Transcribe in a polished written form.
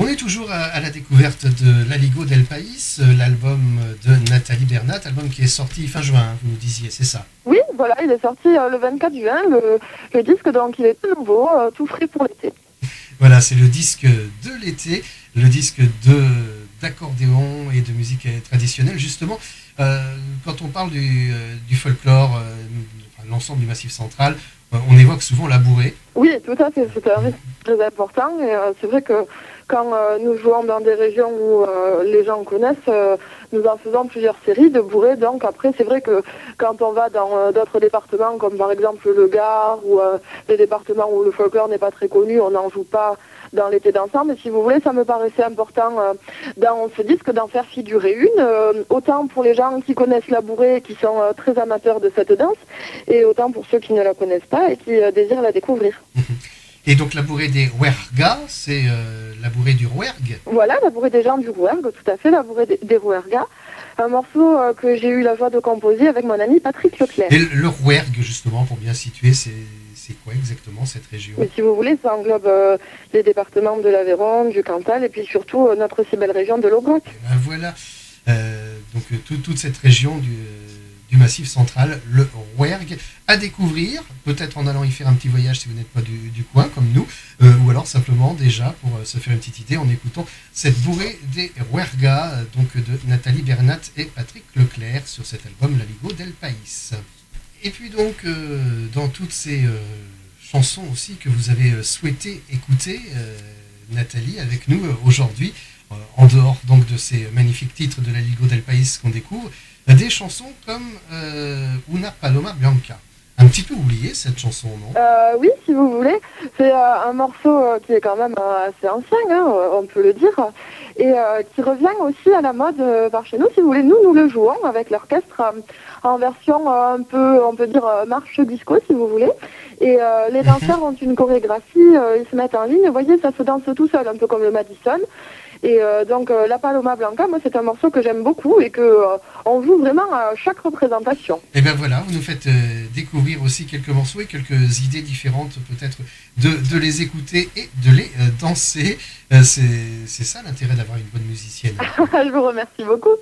On est toujours à la découverte de l'Aligo del País, l'album de Nathalie Bernat, album qui est sorti fin juin, hein, vous nous disiez, c'est ça? Oui, voilà, il est sorti le 24 juin, le disque, donc il est tout nouveau, tout frais pour l'été. Voilà, c'est le disque de l'été, le disque d'accordéon et de musique traditionnelle. Justement, quand on parle du folklore, l'ensemble du Massif central, on évoque souvent la bourrée. Oui, tout à fait, c'est un risque très important et c'est vrai que quand nous jouons dans des régions où les gens connaissent, nous en faisons plusieurs séries de bourrées. Donc après, c'est vrai que quand on va dans d'autres départements, comme par exemple le Gard ou des départements où le folklore n'est pas très connu, on n'en joue pas dans l'été dansant. Mais si vous voulez, ça me paraissait important dans ce disque d'en faire figurer une, autant pour les gens qui connaissent la bourrée et qui sont très amateurs de cette danse, et autant pour ceux qui ne la connaissent pas et qui désirent la découvrir. Et donc la bourrée des Rouergas, c'est la bourrée du Rouergue. Voilà, la bourrée des gens du Rouergue, tout à fait, la bourrée des Rouergas. Un morceau que j'ai eu la joie de composer avec mon ami Patrick Leclerc. Et le Rouergue, justement, pour bien situer, c'est quoi exactement cette région? Mais si vous voulez, ça englobe les départements de l'Aveyron, du Cantal, et puis surtout notre si belle région de l'Aubrac. Ben voilà, donc toute cette région du Massif central, le Rouergue, à découvrir, peut-être en allant y faire un petit voyage si vous n'êtes pas du coin comme nous, ou alors simplement déjà pour se faire une petite idée en écoutant cette bourrée des Rouergas, donc de Nathalie Bernat et Patrick Leclerc sur cet album L'Aligo del País. Et puis donc dans toutes ces chansons aussi que vous avez souhaité écouter, Nathalie, avec nous aujourd'hui, en dehors donc de ces magnifiques titres de l'Aligo del País qu'on découvre, des chansons comme Una Paloma Blanca. Un petit peu oublié cette chanson, non? Oui, si vous voulez. C'est un morceau qui est quand même assez ancien, hein, on peut le dire, et qui revient aussi à la mode par chez nous. Si vous voulez, nous le jouons avec l'orchestre en version un peu, on peut dire, marche disco, si vous voulez. Et les danseurs ont une chorégraphie, ils se mettent en ligne, vous voyez, ça se danse tout seul, un peu comme le Madison. Et donc La Paloma Blanca, moi c'est un morceau que j'aime beaucoup et que on joue vraiment à chaque représentation. Et bien voilà, vous nous faites découvrir aussi quelques morceaux et quelques idées différentes peut-être de les écouter et de les danser. C'est ça l'intérêt d'avoir une bonne musicienne. Je vous remercie beaucoup.